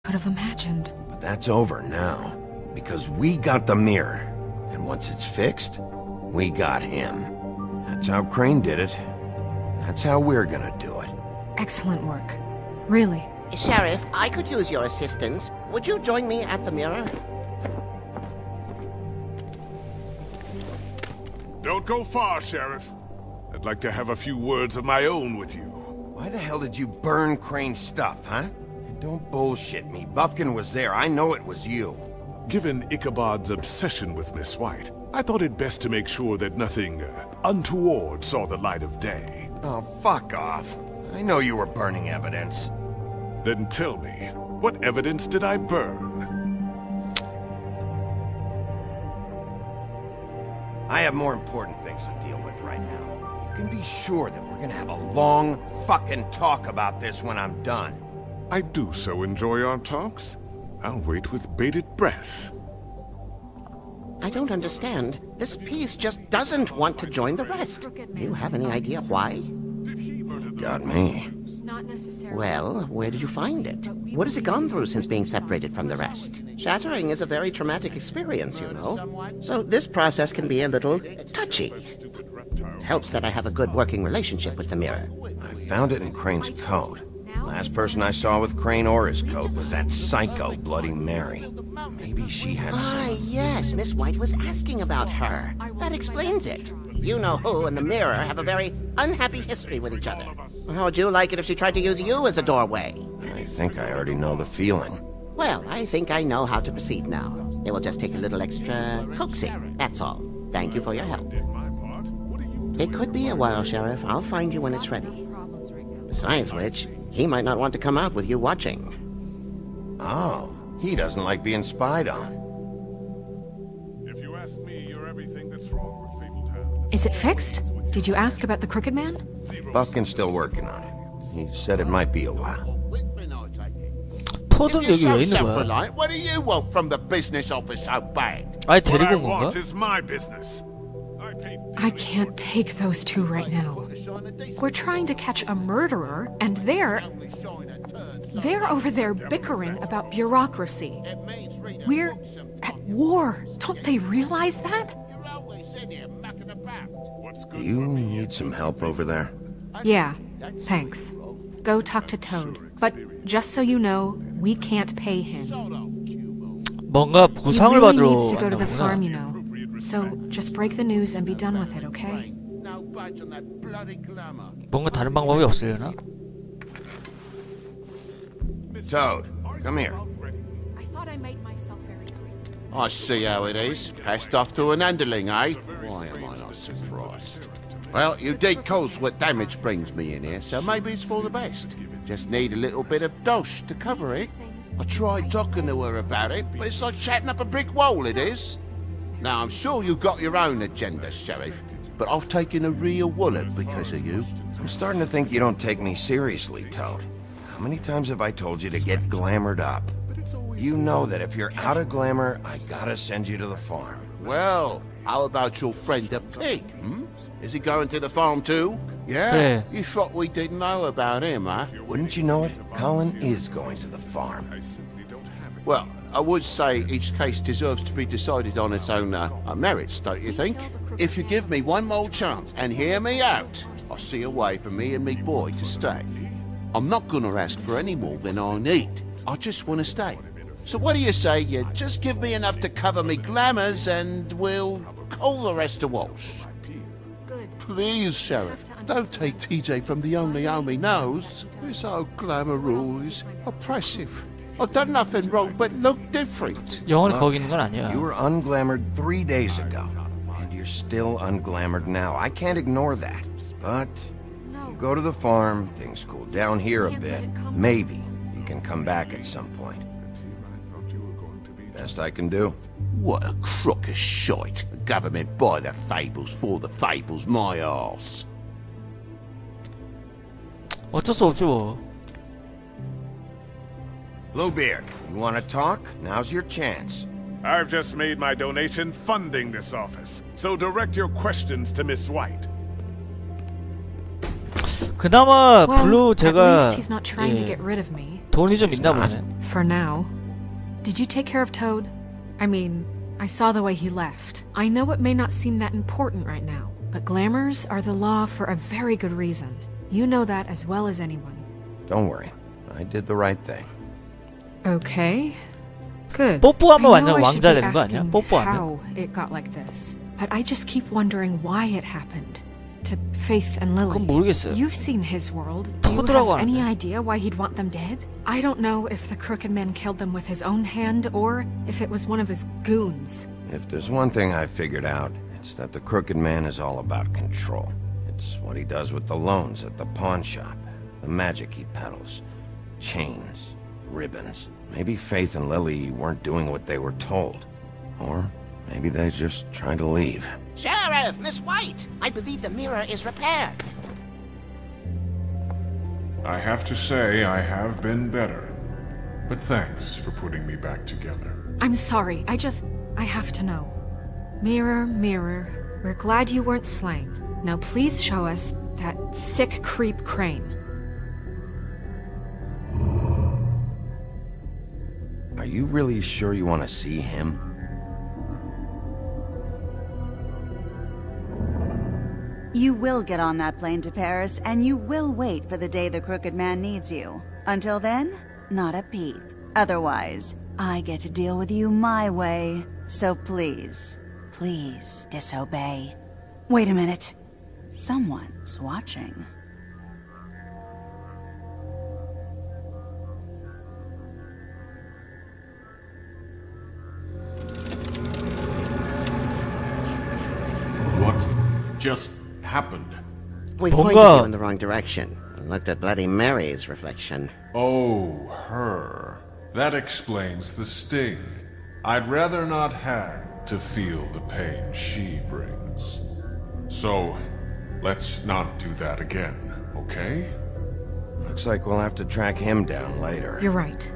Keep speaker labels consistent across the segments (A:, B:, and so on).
A: could have imagined.
B: But that's over now. Because we got the mirror. And once it's fixed, we got him. That's how Crane did it. That's how we're gonna do it.
A: Excellent work. Really.
C: Sheriff, I could use your assistance. Would you join me at the mirror?
D: Don't go far, Sheriff. I'd like to have a few words of my own with you.
B: Why the hell did you burn Crane's stuff, huh? And don't bullshit me. Buffkin was there. I know it was you.
D: Given Ichabod's obsession with Miss White, I thought it best to make sure that nothing untoward saw the light of day.
B: Oh, fuck off. I know you were burning evidence.
D: Then tell me, what evidence did I burn?
B: I have more important things to deal with right now. You can be sure that we're gonna have a long fucking talk about this when I'm done.
D: I do so enjoy our talks. I'll wait with bated breath.
C: I don't understand. This piece just doesn't want to join the rest. Do you have any idea why?
B: Got me.
A: Not necessarily.
C: Well, where did you find it? What has it gone through since being separated from the rest? Shattering is a very traumatic experience, you know. So this process can be a little touchy. It helps that I have a good working relationship with the mirror.
B: I found it in Crane's coat. Last person I saw with Crane or his coat was that psycho Bloody Mary. Maybe she had some...
C: Yes, Miss White was asking about her. That explains it. You know who and the mirror have a very unhappy history with each other. How would you like it if she tried to use you as a doorway?
B: I think I already know the feeling.
C: Well, I think I know how to proceed now. It will just take a little extra coaxing, that's all. Thank you for your help. It could be a while, Sheriff. I'll find you when it's ready. Besides which, he might not want to come out with you watching.
B: Oh, he doesn't like being spied on.
D: If you ask me, you're everything that's wrong with Fabletown.
A: Is it fixed? Did you ask about the Crooked Man?
B: Buffkin's still working on it. He said it might be a while.
E: 토든 여기 왜 있는 거야?
F: What do you want from the business office so bad?
E: 아예
D: What I
E: 데리고 온 건가?
D: want is my business.
A: I can't take those two right now. We're trying to catch a murderer, and they're over there bickering about bureaucracy. We're at war. Don't they realize that?
B: You need some help over there?
A: Yeah, thanks. Go talk to Toad. But just so you know, we can't pay him.
E: 뭔가
A: He
E: 보상을
A: really
E: 받으러
A: needs to go to the farm,
E: 간다구나.
A: you know. So just break the news and be done with it, okay?
E: 뭔가 다른 방법이 없으려나?
B: Toad, come here.
A: I thought I made myself very clear.
F: I see how it is. Passed off to an underling, eh? Why am I not surprised? Well, you did cause what damage brings me in here, so maybe it's for the best. Just need a little bit of dosh to cover it. I tried talking to her about it, but it's like chatting up a brick wall, it is. Now, I'm sure you've got your own agenda, Sheriff, but I've taken a real wallop because of you.
B: I'm starting to think you don't take me seriously, Toad. How many times have I told you to get glamored up? You know that if you're out of glamour, I gotta send you to the farm.
F: Well, how about your friend the pig, hmm? Is he going to the farm too? Yeah?
E: 그래.
F: You thought we didn't know about him, huh?
B: Wouldn't you know it? Colin is going to the farm.
F: Well, I would say each case deserves to be decided on its own merits, don't you think? If you give me one more chance and hear me out, I'll see a way for me and me boy to stay. I'm not gonna ask for any more than I need. I just want to stay. So what do you say you just give me enough to cover me glamours and we'll call the rest a wash?
A: Good.
F: Please, Sheriff, don't take TJ from the only home he knows. This old glamour rule is oppressive. I've done nothing wrong but look different.
E: 영원히 거기 있는 건 아니야.
B: You were unglamoured 3 days ago, and you're still unglamoured now. I can't ignore that. But you go to the farm, things cool down here a bit. Maybe you can come back at some point. Best I can do.
F: What a crock of shite. The government by the fables for the fables, my arse.
E: 어쩔 수 없지 뭐.
B: Bluebeard, you want to talk? Now's your chance.
D: I've just made my donation funding this office, so direct your questions to Miss White.
E: 그나마
A: Well,
E: 블루
A: at
E: 제가
A: least he's not trying to
E: 예,
A: get rid of me.
E: 돈이 좀 있나 보네.
A: For now. Did you take care of Toad? I mean, I saw the way he left. I know it may not seem that important right now, but glamours are the law for a very good reason. You know that as well as anyone.
B: Don't worry. I did the right thing.
A: Okay. Good.
E: 뽀뽀하면
A: I know
E: 완전
A: I should
E: 왕자
A: be
E: 되는 거 아니야?
A: asking
E: 뽀뽀하면.
A: how it got like this, but I just keep wondering why it happened. To Faith and Lily.
E: 그건 모르겠어요.
A: You've seen his world. Do you
E: 토드라고
A: have any
E: 하는데.
A: idea why he'd want them dead? I don't know if the Crooked Man killed them with his own hand or if it was one of his goons.
B: If there's one thing I figured out, it's that the Crooked Man is all about control. It's what he does with the loans at the pawn shop, the magic he peddles, chains, ribbons. Maybe Faith and Lily weren't doing what they were told. Or maybe they're just trying to leave.
C: Sheriff, Miss White, I believe the mirror is repaired.
G: I have to say I have been better. But thanks for putting me back together.
A: I'm sorry, I have to know. Mirror, mirror, we're glad you weren't slain. Now please show us that sick creep Crane.
B: Are you really sure you want to see him?
H: You will get on that plane to Paris, and you will wait for the day the Crooked Man needs you. Until then, not a peep. Otherwise, I get to deal with you my way. So please, please disobey. Wait a minute. Someone's watching.
G: What just happened?
C: We
E: 뭔가-
C: pointed you in the wrong direction and looked at Bloody Mary's reflection.
G: Oh, her. That explains the sting. I'd rather not have to feel the pain she brings. So, let's not do that again, okay?
B: Looks like we'll have to track him down later.
A: You're right.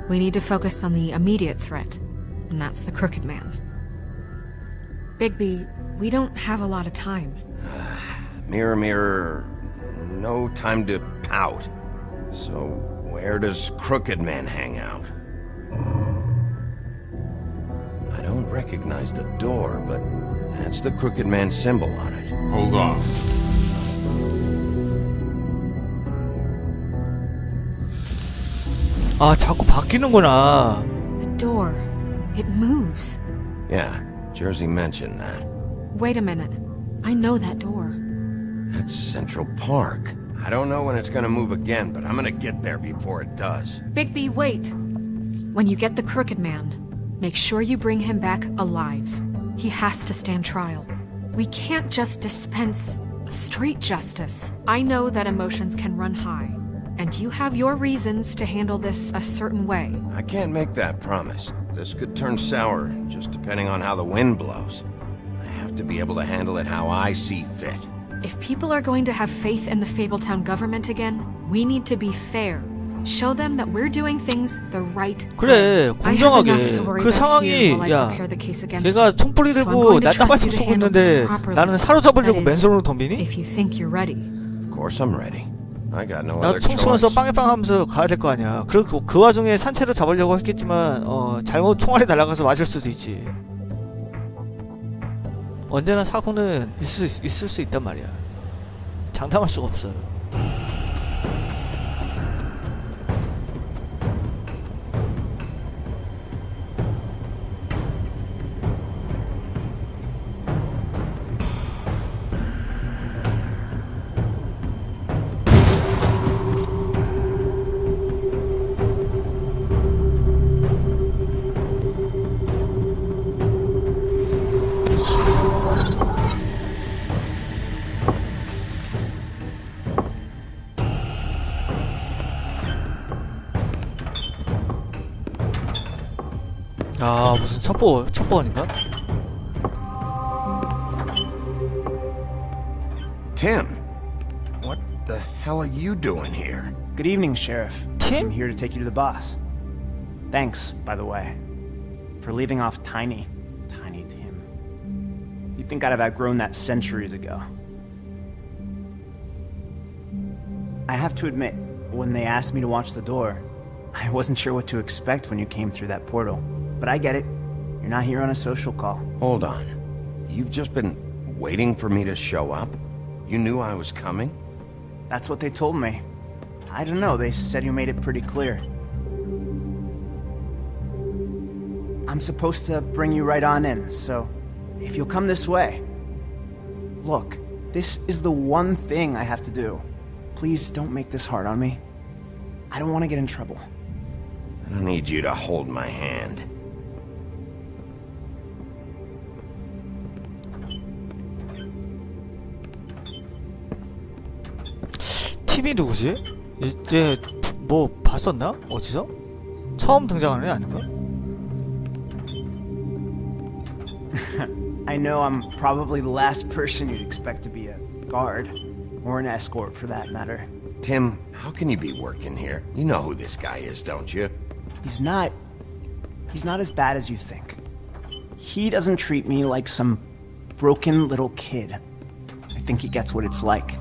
A: We need to focus on the immediate threat, and that's the Crooked Man. Bigby, we don't have a lot of time.
B: Mirror, mirror, no time to pout. So, where does Crooked Man hang out? I don't recognize the door, but that's the Crooked Man symbol on it.
G: Hold on.
E: 아, 자꾸 바뀌는구나.
A: The door. It moves.
B: Yeah, Jersey mentioned that.
A: Wait a minute. I know that door.
B: That's Central Park. I don't know when it's gonna move again, but I'm gonna get there before it does.
A: Bigby, wait! When you get the Crooked Man, make sure you bring him back alive. He has to stand trial. We can't just dispense street justice. I know that emotions can run high, and you have your reasons to handle this a certain way.
B: I can't make that promise. This could turn sour, just depending on how the wind blows. I have to be able to handle it how I see fit.
A: If people are going to have faith in the Fabletown government again, we need to be fair. Show them that we're doing things the right
E: 그래,
A: way. I have enough
E: 공정하게.
A: to worry
E: 그
A: about
E: 상황이,
A: here while I
E: 야,
A: prepare the case against
E: 걔가
A: him.
E: 총뿌리
A: So I'm
E: 들고
A: going to
E: 날 땅바닥
A: trust you to
E: 쏘고
A: handle this
E: 있는데
A: properly.
E: 나는 사로잡으려고
A: That is,
E: 맨손으로 덤비니?
A: if you think you're ready.
B: Of course I'm ready. I got no
E: 나
B: other
E: 총
B: choice.
E: 쏘면서 빵빵 하면서 가야 될 거 아니야. 그리고 그 와중에 산채로 잡으려고 했겠지만 잘못 총알이 날아가서 맞을 수도 있지. 언제나 사고는 있을 수 있단 말이야. 장담할 수가 없어요. 아, 무슨 첩보원인가?
B: Tim, what the hell are you doing here?
I: Good evening, Sheriff.
E: Tim?
I: I'm here to take you to the boss. Thanks, by the way, for leaving off Tiny. Tiny Tim. You'd think I'd have outgrown that centuries ago. I have to admit, when they asked me to watch the door, I wasn't sure what to expect when you came through that portal. But I get it. You're not here on a social call.
B: Hold on. You've just been waiting for me to show up? You knew I was coming?
I: That's what they told me. I don't know, they said you made it pretty clear. I'm supposed to bring you right on in, so if you'll come this way. Look, this is the one thing I have to do. Please don't make this hard on me. I don't want to get in trouble.
B: I don't need you to hold my hand.
E: 팀이 누구지? 이제 뭐 봤었나? 어디서? 처음 등장하는 애 아닌가?
I: I know I'm probably the last person you'd expect to be a guard, or an escort for that matter.
B: Tim, how can you be working here? You know who this guy is, don't you?
I: He's not as bad as you think. He doesn't treat me like some broken little kid. I think he gets what it's like.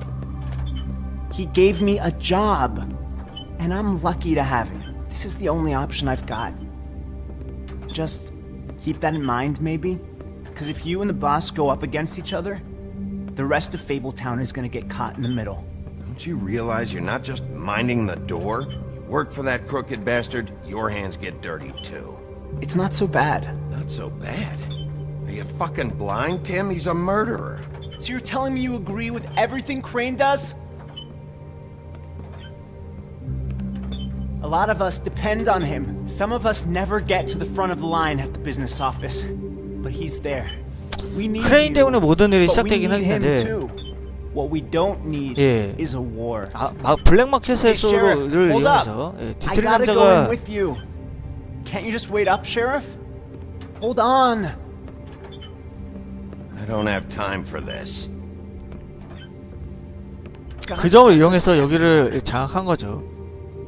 I: He gave me a job, and I'm lucky to have it. This is the only option I've got. Just keep that in mind, maybe? Because if you and the boss go up against each other, the rest of Fabletown is gonna get caught in the middle.
B: Don't you realize you're not just minding the door? You work for that crooked bastard, your hands get dirty too.
I: It's not so bad.
B: Not so bad? Are you fucking blind, Tim? He's a murderer.
I: So you're telling me you agree with everything Crane does? A lot of us depend on him. Some of us never get to the front of the line at the business office. But he's there. We need
E: 크레인 때문에 모든 일이
I: but we
E: 시작되긴
I: need him
E: 했는데
I: too. What we don't need
E: 예.
I: is a war.
E: 블랙마켓의
I: Hey, Sheriff,
E: 소를
I: hold
E: 이용해서
I: up.
E: 예,
I: I
E: 디트리
I: gotta go in
E: 남자가
I: with you. Can't you just wait up, Sheriff? Hold on.
B: I don't have time for this.
E: 그 점을 이용해서 여기를 장악한 거죠.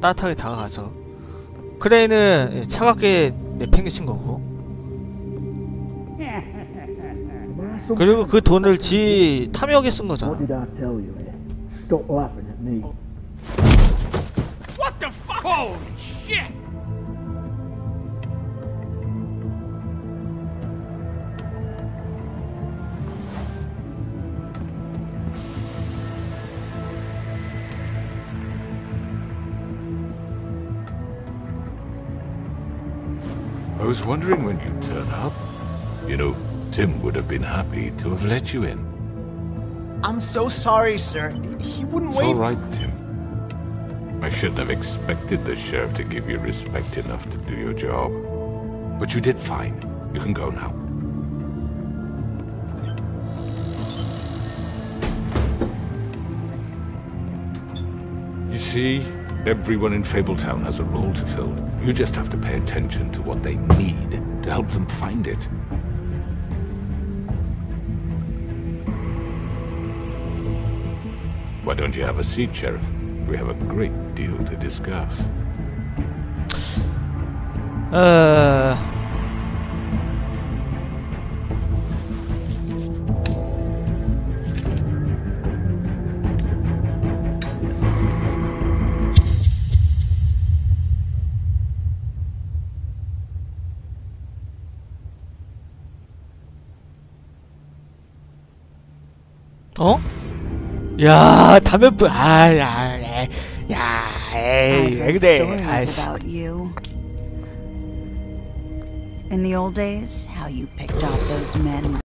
E: 따뜻하게 다가가서 크레인은 차갑게 내팽개친 거고, 그리고 그 돈을 지 탐욕에 쓴 거잖아.
J: What did I tell you? Stop laughing at me.
K: What the fuck? Holy shit!
L: I was wondering when you'd turn up. You know, Tim would have been happy to have let you in.
I: I'm so sorry, sir. He wouldn't
L: It's
I: wait.
L: all right, Tim. I shouldn't have expected the sheriff to give you respect enough to do your job. But you did fine. You can go now. You see, everyone in Fabletown has a role to fill. You just have to pay attention to what they need to help them find it. Why don't you have a seat, Sheriff? We have a great deal to discuss.
E: 어? 야, 담배 뿌. 에이, 왜 그래?
H: Stories about you. In the old days, how you picked off those men.